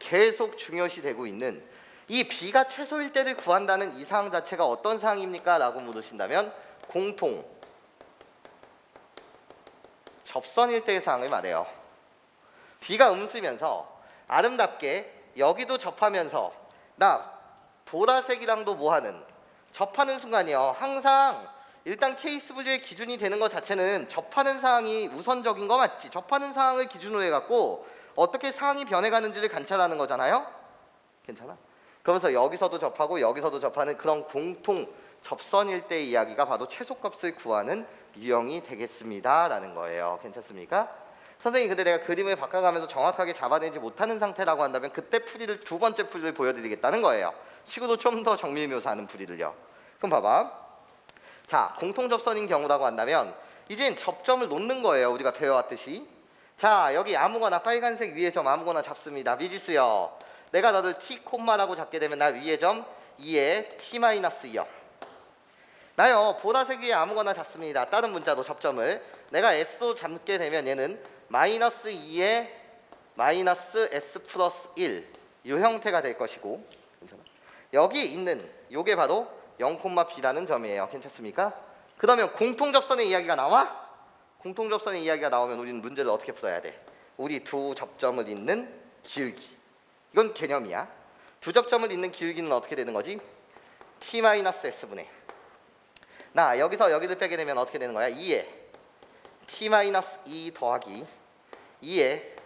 계속 중요시 되고 있는 이 B가 최소일 때를 구한다는 이 사항 자체가 어떤 사항입니까? 라고 물으신다면 공통 접선일 때의 사항을 말해요. B가 음수면서 아름답게 여기도 접하면서 나 보라색이랑도 뭐하는 접하는 순간이요. 항상 일단 케이스 분류의 기준이 되는 것 자체는 접하는 사항이 우선적인 거 맞지? 접하는 사항을 기준으로 해갖고 어떻게 사항이 변해가는지를 관찰하는 거잖아요. 괜찮아? 그러면서 여기서도 접하고 여기서도 접하는 그런 공통 접선일 때의 이야기가 바로 최소값을 구하는 유형이 되겠습니다 라는 거예요. 괜찮습니까? 선생님 근데 내가 그림을 바꿔가면서 정확하게 잡아내지 못하는 상태라고 한다면 그때 풀이를 두 번째 풀이를 보여드리겠다는 거예요. 식으로 좀 더 정밀 묘사하는 풀이를요. 그럼 봐봐. 자, 공통 접선인 경우라고 한다면 이젠 접점을 놓는 거예요. 우리가 배워왔듯이 자, 여기 아무거나 빨간색 위에 점 아무거나 잡습니다. 미지수요. 내가 너를 t 콤마라고 잡게 되면 나 위에 점 2에 t-2요. 나요 보라색 위에 아무거나 잡습니다. 다른 문자로 접점을 내가 s로 잡게 되면 얘는 마이너스 2에 마이너스 s 플러스 1 이 형태가 될 것이고, 괜찮아? 여기 있는 요게 바로 0,b라는 점이에요. 괜찮습니까? 그러면 공통접선의 이야기가 나와? 공통접선의 이야기가 나오면 우리는 문제를 어떻게 풀어야 돼? 우리 두 접점을 잇는 기울기, 이건 개념이야. 두 접점을 잇는 기울기는 어떻게 되는 거지? t-s분의 나 여기서 여기를 빼게 되면 어떻게 되는 거야? 2에 t-2 더하기 2에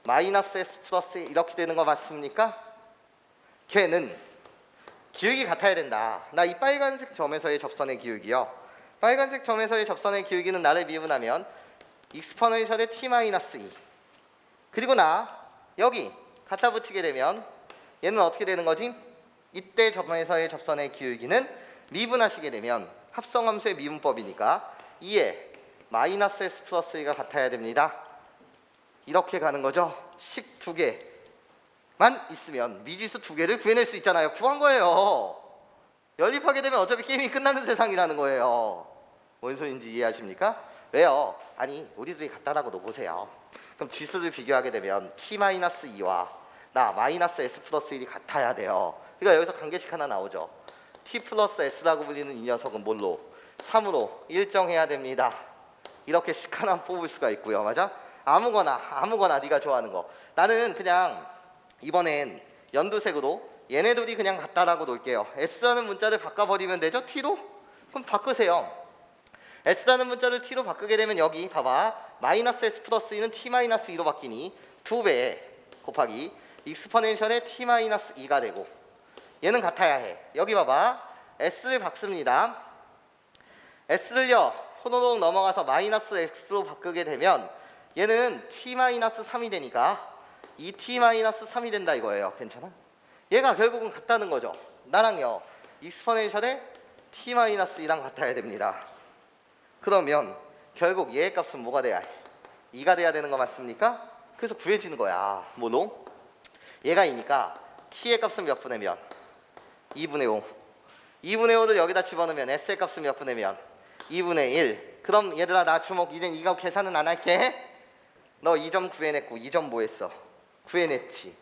마이너스 s 플러스 이렇게 되는 거 맞습니까? 걔는 기울기 같아야 된다. 나 이 빨간색 점에서의 접선의 기울기요. 빨간색 점에서의 접선의 기울기는 나를 미분하면 익스포넨셜의 t-2 그리고 나 여기 갖다 붙이게 되면 얘는 어떻게 되는 거지? 이때 점에서의 접선의 기울기는 미분하시게 되면 합성함수의 미분법이니까 2에 마이너스 s 플러스 1가 같아야 됩니다. 이렇게 가는 거죠. 식 두 개만 있으면 미지수 두 개를 구해낼 수 있잖아요. 구한 거예요. 연립하게 되면 어차피 게임이 끝나는 세상이라는 거예요. 뭔 소리인지 이해하십니까? 왜요? 아니 우리들이 같다라고 놓으세요. 그럼 지수를 비교하게 되면 t-2와 나 마이너스 s 플러스 1이 같아야 돼요. 그러니까 여기서 관계식 하나 나오죠. t 플러스 s라고 불리는 이 녀석은 뭘로? 3으로 일정해야 됩니다. 이렇게 식 하나 뽑을 수가 있고요. 맞아? 아무거나 네가 좋아하는 거. 나는 그냥 이번엔 연두색으로 얘네들이 그냥 같다라고 놓을게요. s라는 문자를 바꿔버리면 되죠? t로? 그럼 바꾸세요. s라는 문자를 t로 바꾸게 되면 여기 봐봐. 마이너스 s 플러스 2는 t-2로 바뀌니 2배 곱하기 익스포넨셜의 t-2가 되고 얘는 같아야 해. 여기 봐봐. s를 바꿉니다. s를요 호로록 넘어가서 마이너스 x로 바꾸게 되면 얘는 t-3이 되니까 이 t-3이 된다 이거예요. 괜찮아? 얘가 결국은 같다는 거죠. 나랑요 익스포넨셜의 t-2랑 같아야 됩니다. 그러면 결국 얘의 값은 뭐가 돼야 해? 2가 돼야 되는 거 맞습니까? 그래서 구해지는 거야. 뭐로? 얘가 2니까 t의 값은 몇 분의 몇? 2분의 5. 2분의 5를 여기다 집어넣으면 s의 값은 몇 분의 몇? 2분의 1. 그럼 얘들아 나 주목. 이젠 이거 계산은 안 할게. 너 2점 구해냈고 2점 뭐 했어? 구해냈지.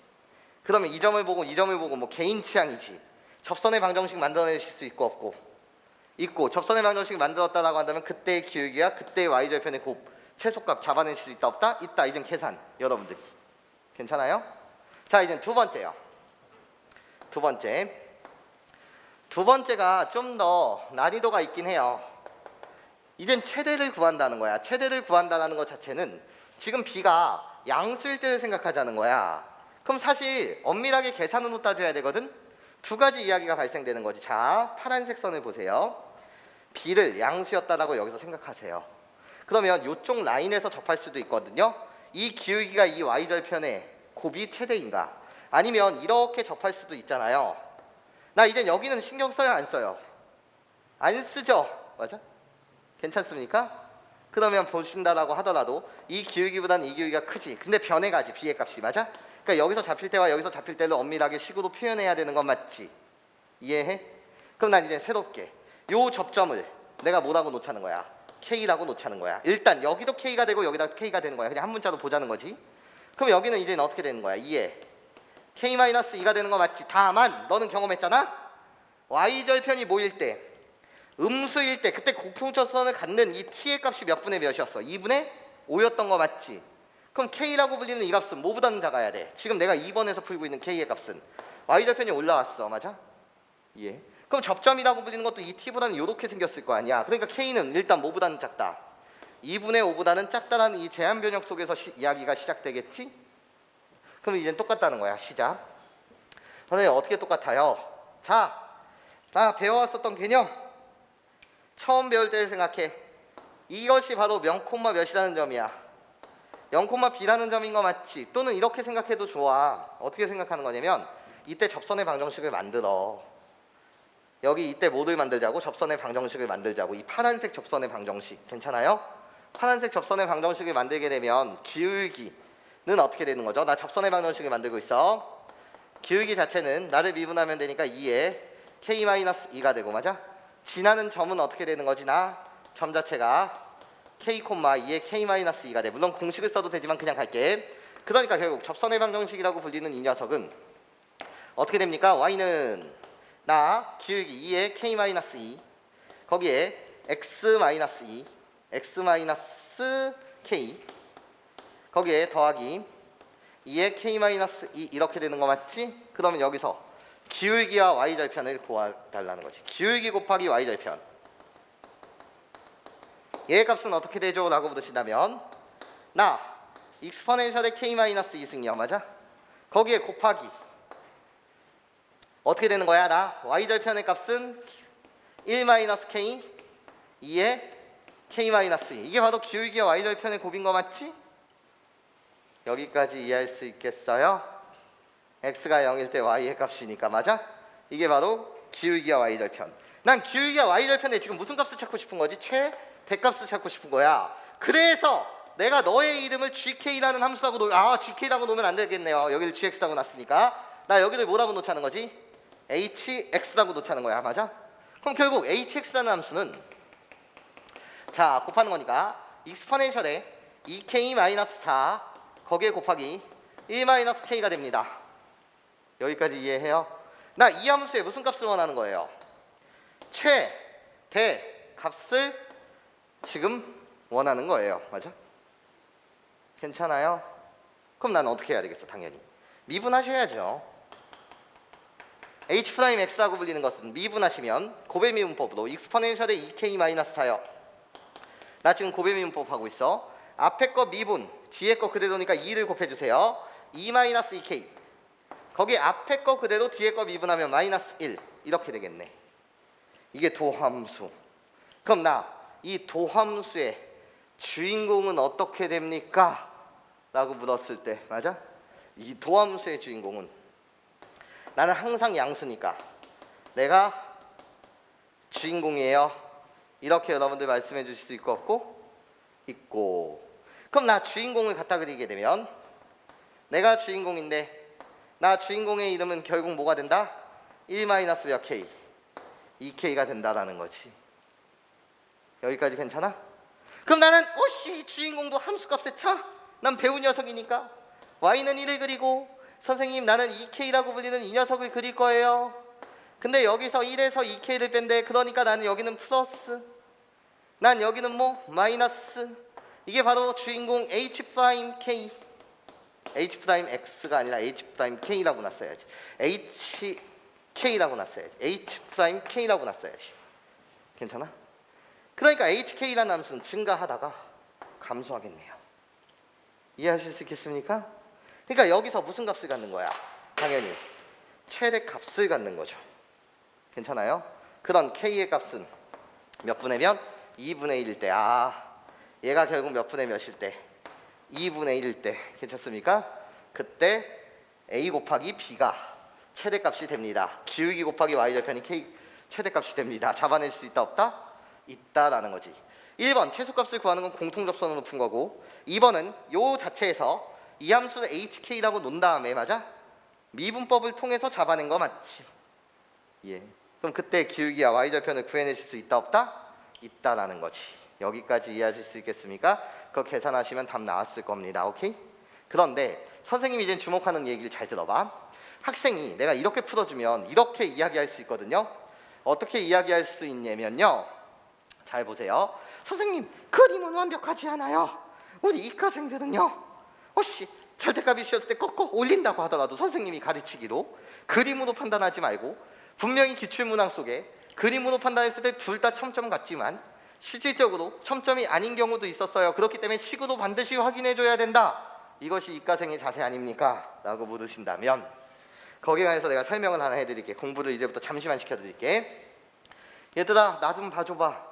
그러면 2점을 보고 2점을 보고 뭐 개인 취향이지. 접선의 방정식 만들어내실 수 있고 없고? 있고. 접선의 방정식 만들었다라고 한다면 그때의 기울기와 그때의 y절편의 곱 최소값 잡아내실 수 있다 없다? 있다. 이젠 계산 여러분들이. 괜찮아요? 자 이젠 두 번째요. 두 번째가 좀 더 난이도가 있긴 해요. 이젠 최대를 구한다는 거야. 최대를 구한다는 것 자체는 지금 b가 양수일 때를 생각하자는 거야. 그럼 사실 엄밀하게 계산으로 따져야 되거든. 두 가지 이야기가 발생되는 거지. 자, 파란색 선을 보세요. b를 양수였다라고 여기서 생각하세요. 그러면 이쪽 라인에서 접할 수도 있거든요. 이 기울기가 이 y절편의 곱이 최대인가? 아니면 이렇게 접할 수도 있잖아요. 나 이젠 여기는 신경 써요 안 써요? 안 쓰죠? 맞아? 괜찮습니까? 그러면 보신다라고 하더라도 이 기울기보다는 이 기울기가 크지. 근데 변해가지 b의 값이. 맞아? 그러니까 여기서 잡힐 때와 여기서 잡힐 때를 엄밀하게 식으로 표현해야 되는 건 맞지? 이해해? 그럼 난 이제 새롭게 요 접점을 내가 뭐라고 놓자는 거야? K라고 놓자는 거야. 일단 여기도 K가 되고 여기다 K가 되는 거야. 그냥 한 문자로 보자는 거지. 그럼 여기는 이제는 어떻게 되는 거야? 2에 K-2가 되는 거 맞지? 다만 너는 경험했잖아? Y절편이 뭐일 때? 음수일 때 그때 공통점선을 갖는 이 t의 값이 몇 분의 몇이었어? 2분의 5였던 거 맞지? 그럼 k라고 불리는 이 값은 뭐보다는 작아야 돼? 지금 내가 2번에서 풀고 있는 k의 값은 y절편이 올라왔어. 맞아? 예. 그럼 접점이라고 불리는 것도 이 t보다는 이렇게 생겼을 거 아니야. 그러니까 k는 일단 뭐보다는 작다. 2분의 5보다는 작다라는 이 제한 변형 속에서 이야기가 시작되겠지? 그럼 이젠 똑같다는 거야. 시작. 선생님 어떻게 똑같아요? 자, 나 배워왔었던 개념 처음 배울 때를 생각해. 이것이 바로 0, 몇이라는 점이야. 0,b라는 점인 거 맞지? 또는 이렇게 생각해도 좋아. 어떻게 생각하는 거냐면 이때 접선의 방정식을 만들어. 여기 이때 뭐를 만들자고? 접선의 방정식을 만들자고. 이 파란색 접선의 방정식 괜찮아요? 파란색 접선의 방정식을 만들게 되면 기울기는 어떻게 되는 거죠? 나 접선의 방정식을 만들고 있어. 기울기 자체는 나를 미분하면 되니까 2에 k-2가 되고, 맞아? 지나는 점은 어떻게 되는 거지? 나 점 자체가 k, 2에 k-2가 돼. 물론 공식을 써도 되지만 그냥 갈게. 그러니까 결국 접선의 방정식이라고 불리는 이 녀석은 어떻게 됩니까? y는 나 기울기 2에 k-2 거기에 x-2 x-k 거기에 더하기 2에 k-2 이렇게 되는 거 맞지? 그러면 여기서 기울기와 y절편을 구해달라는 거지. 기울기 곱하기 y절편. 얘의 값은 어떻게 되죠? 라고 물으신다면 나 익스포넨셜의 k-2승이야, 맞아? 거기에 곱하기 어떻게 되는 거야? 나 y절편의 값은 1-k 2에 k-2 이게 바로 기울기와 y절편의 곱인 거 맞지? 여기까지 이해할 수 있겠어요? x가 0일 때 y의 값이니까, 맞아? 이게 바로 기울기와 y절편. 난 기울기와 y절편에 지금 무슨 값을 찾고 싶은 거지? 최대값을 찾고 싶은 거야. 그래서 내가 너의 이름을 gk라는 함수라고 gk라고 놓으면 안 되겠네요. 여기를 gx라고 놨으니까 나 여기를 뭐라고 놓자는 거지? hx라고 놓자는 거야, 맞아? 그럼 결국 hx라는 함수는 자 곱하는 거니까 익스포넨셜에 2k-4 거기에 곱하기 1-k가 됩니다. 여기까지 이해해요? 나 이 함수에 무슨 값을 원하는 거예요? 최대 값을 지금 원하는 거예요, 맞아? 괜찮아요? 그럼 나는 어떻게 해야 되겠어? 당연히 미분하셔야죠. h'x라고 불리는 것은 미분하시면 곱해미분법으로 익스포넨셜의 2k-4요. 나 지금 곱해미분법 하고 있어. 앞에 거 미분, 뒤에 거 그대로니까 2를 곱해주세요. 2-2k 거기 앞에 거 그대로 뒤에 거 미분하면 -1 이렇게 되겠네. 이게 도함수. 그럼 나 이 도함수의 주인공은 어떻게 됩니까? 라고 물었을 때, 맞아? 이 도함수의 주인공은 나는 항상 양수니까 내가 주인공이에요. 이렇게 여러분들 말씀해 주실 수 있고 없고? 있고. 그럼 나 주인공을 갖다 그리게 되면 내가 주인공인데 나 주인공의 이름은 결국 뭐가 된다? 1-몇 k 2k가 된다라는 거지. 여기까지 괜찮아? 그럼 나는 오씨 주인공도 함수값에 차? 난 배운 녀석이니까 y는 1을 그리고 선생님 나는 2k라고 불리는 이 녀석을 그릴 거예요. 근데 여기서 1에서 2k를 뺀대. 그러니까 나는 여기는 플러스, 난 여기는 뭐 마이너스. 이게 바로 주인공 h'k h'x가 아니라 h'k라고 놨어야지. hk라고 놨어야지. h'k라고 놨어야지. 괜찮아? 그러니까 hk라는 함수는 증가하다가 감소하겠네요. 이해하실 수 있겠습니까? 그러니까 여기서 무슨 값을 갖는 거야? 당연히 최대값을 갖는 거죠. 괜찮아요? 그런 k의 값은 몇 분의 몇? 2분의 1일 때. 얘가 결국 몇 분의 몇일 때? 2분의 1일 때. 괜찮습니까? 그때 a 곱하기 b가 최대값이 됩니다. 기울기 곱하기 y절편이 k 최대값이 됩니다. 잡아낼 수 있다 없다? 있다라는 거지. 1번 최소값을 구하는 건 공통접선으로 푼 거고, 2번은 요 자체에서 이 함수를 hk라고 놓은 다음에, 맞아? 미분법을 통해서 잡아낸 거 맞지? 예. 그럼 그때 기울기와 y절편을 구해내실 수 있다 없다? 있다라는 거지. 여기까지 이해하실 수 있겠습니까? 그거 계산하시면 답 나왔을 겁니다. 오케이? 그런데 선생님이 이제 주목하는 얘기를 잘 들어봐. 학생이 내가 이렇게 풀어주면 이렇게 이야기할 수 있거든요. 어떻게 이야기할 수 있냐면요, 잘 보세요. 선생님 그림은 완벽하지 않아요. 우리 이과생들은요 혹시 절대값이 쉬었을 때 꺾어 올린다고 하더라도 선생님이 가르치기로 그림으로 판단하지 말고, 분명히 기출문항 속에 그림으로 판단했을 때 둘 다 첨점 같지만 실질적으로 첨점이 아닌 경우도 있었어요. 그렇기 때문에 식으로 반드시 확인해 줘야 된다. 이것이 이과생의 자세 아닙니까? 라고 물으신다면 거기에 관해서 내가 설명을 하나 해드릴게. 공부를 이제부터 잠시만 시켜드릴게. 얘들아 나 좀 봐줘봐.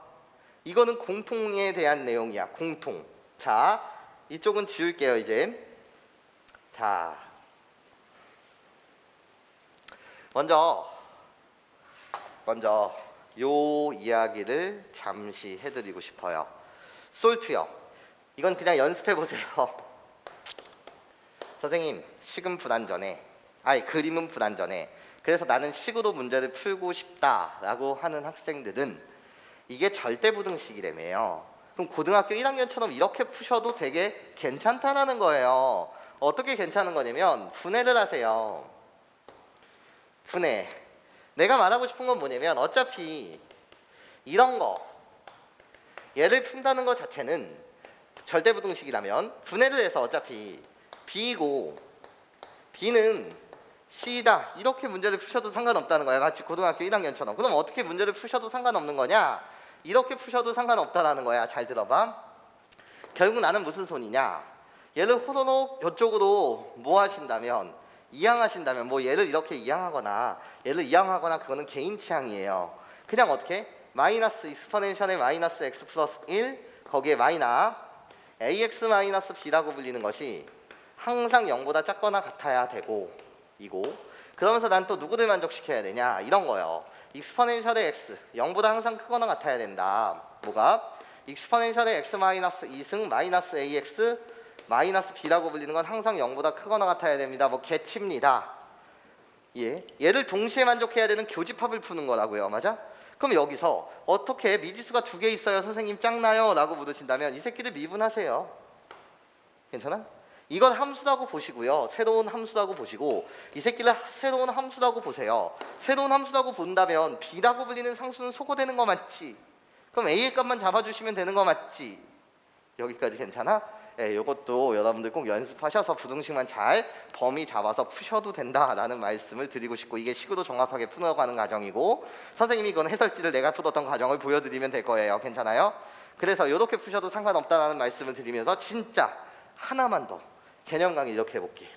이거는 공통에 대한 내용이야. 공통. 자 이쪽은 지울게요 이제. 자 먼저 요 이야기를 잠시 해드리고 싶어요. 솔트요. 이건 그냥 연습해 보세요. 선생님, 식은 불완전해. 그림은 불완전해. 그래서 나는 식으로 문제를 풀고 싶다라고 하는 학생들은 이게 절대부등식이라며요. 그럼 고등학교 1학년처럼 이렇게 푸셔도 되게 괜찮다는 거예요. 어떻게 괜찮은 거냐면 분해를 하세요. 분해. 내가 말하고 싶은 건 뭐냐면 어차피 이런 거 얘를 푼다는 것 자체는 절대부등식이라면 분해를 해서 어차피 B고 B는 C다 이렇게 문제를 푸셔도 상관없다는 거야. 마치 고등학교 1학년처럼. 그럼 어떻게 문제를 푸셔도 상관없는 거냐? 이렇게 푸셔도 상관없다라는 거야. 잘 들어봐. 결국 나는 무슨 손이냐? 얘를 호로록 이쪽으로 뭐 하신다면 이항하신다면 뭐 얘를 이렇게 이항하거나 얘를 이항하거나 그거는 개인 취향이에요. 그냥 어떻게? 마이너스 익스포넨셜의 마이너스 x 플러스 1 거기에 마이너 ax 마이너스 b라고 불리는 것이 항상 0보다 작거나 같아야 되고 이고 그러면서 난 또 누구를 만족시켜야 되냐 이런 거예요. 익스포넨셜의 x 0보다 항상 크거나 같아야 된다. 뭐가? 익스포넨셜의 x 마이너스 2승 마이너스 ax 마이너스 b라고 불리는 건 항상 0보다 크거나 같아야 됩니다. 뭐 개치입니다. 얘를 동시에 만족해야 되는 교집합을 푸는 거라고요. 맞아? 그럼 여기서 어떻게 미지수가 2개 있어요 선생님 짱나요? 라고 물으신다면 이 새끼들 미분하세요. 괜찮아? 이건 함수라고 보시고요. 새로운 함수라고 보시고 이 새끼를 새로운 함수라고 보세요. 새로운 함수라고 본다면 b라고 불리는 상수는 소거되는 거 맞지? 그럼 a의 값만 잡아주시면 되는 거 맞지? 여기까지 괜찮아? 이것도 여러분들 꼭 연습하셔서 부등식만 잘 범위 잡아서 푸셔도 된다라는 말씀을 드리고 싶고 이게 식으로 정확하게 풀어가는 과정이고 선생님이 이건 해설지를 내가 풀었던 과정을 보여드리면 될 거예요. 괜찮아요? 그래서 이렇게 푸셔도 상관없다는 말씀을 드리면서 진짜 하나만 더 개념 강의 이렇게 해볼게.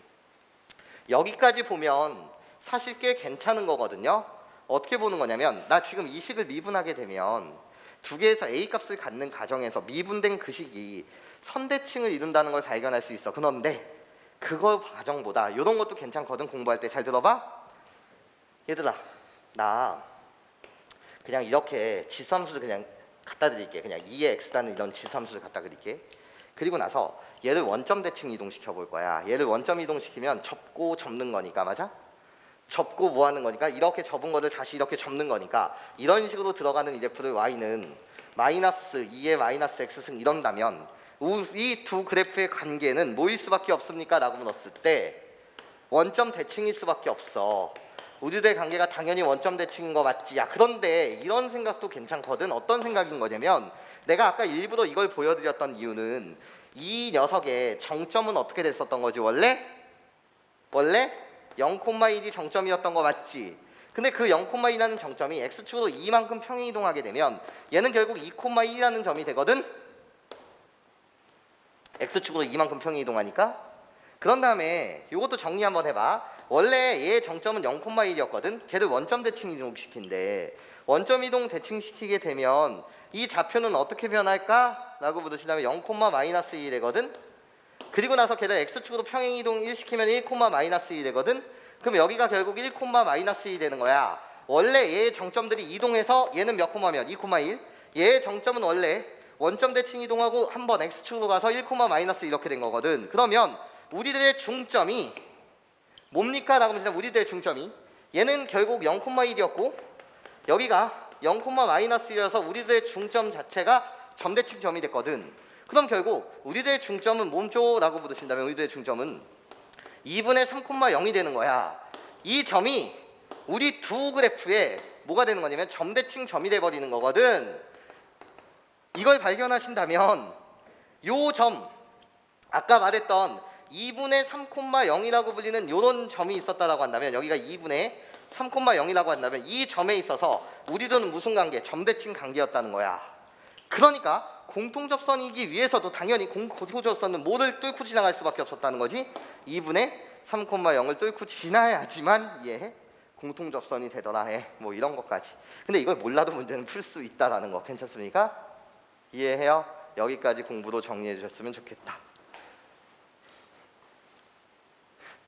여기까지 보면 사실 꽤 괜찮은 거거든요. 어떻게 보는 거냐면 나 지금 이 식을 미분하게 되면 두 개에서 a 값을 갖는 과정에서 미분된 그 식이 선대칭을 이룬다는 걸 발견할 수 있어. 그런데 그거 과정보다 이런 것도 괜찮거든. 공부할 때 잘 들어봐. 얘들아 나 그냥 이렇게 지수함수를 그냥 갖다 드릴게. 그냥 2의 x라는 이런 지수함수를 갖다 드릴게. 그리고 나서 얘를 원점 대칭 이동시켜 볼 거야. 얘를 원점 이동시키면 접고 접는 거니까 맞아? 접고 뭐 하는 거니까 이렇게 접은 거를 다시 이렇게 접는 거니까 이런 식으로 들어가는 이 그래프를 y는 마이너스 2의 마이너스 x승 이런다면 이 두 그래프의 관계는 뭐일 수밖에 없습니까? 라고 물었을 때 원점 대칭일 수밖에 없어. 우리들의 관계가 당연히 원점 대칭인 거 맞지? 야 그런데 이런 생각도 괜찮거든. 어떤 생각인 거냐면 내가 아까 일부러 이걸 보여드렸던 이유는 이 녀석의 정점은 어떻게 됐었던 거지? 원래 0,1이 정점이었던 거 맞지? 근데 그 0,2라는 정점이 x축으로 2만큼 평행이동하게 되면 얘는 결국 2,1이라는 점이 되거든? x축으로 2만큼 평행이동하니까. 그런 다음에 이것도 정리 한번 해봐. 원래 얘의 정점은 0,1이었거든. 걔를 원점 대칭 이동시킨대. 원점 이동 대칭시키게 되면 이 좌표는 어떻게 변할까? 라고 물으시다면 0,-1이 되거든. 그리고 나서 걔를 x축으로 평행이동 1 시키면 1,-1이 되거든. 그럼 여기가 결국 1,-1이 되는 거야. 원래 얘의 정점들이 이동해서 얘는 몇 콤마면 2,1. 얘의 정점은 원래 원점 대칭 이동하고 한번 x축으로 가서 1,- 이렇게 된 거거든. 그러면 우리들의 중점이 뭡니까? 라고 하면 우리들의 중점이 얘는 결국 0,1이었고 여기가 0,-1이어서 우리들의 중점 자체가 점대칭 점이 됐거든. 그럼 결국 우리들의 중점은 뭐죠? 라고 물으신다면 우리들의 중점은 2분의 3,0이 되는 거야. 이 점이 우리 두 그래프에 뭐가 되는 거냐면 점대칭 점이 돼버리는 거거든. 이걸 발견하신다면 요 점 아까 말했던 2분의 3,0이라고 불리는 요런 점이 있었다라고 한다면 여기가 2분의 3,0이라고 한다면 이 점에 있어서 우리들은 무슨 관계? 점대칭 관계였다는 거야. 그러니까 공통접선이기 위해서도 당연히 공통접선은 뭐를 뚫고 지나갈 수밖에 없었다는 거지? 2분의 3,0을 뚫고 지나야지만 공통접선이 되더라. 뭐 이런 것까지. 근데 이걸 몰라도 문제는 풀 수 있다라는 거 괜찮습니까? 이해해요? 여기까지 공부로 정리해 주셨으면 좋겠다.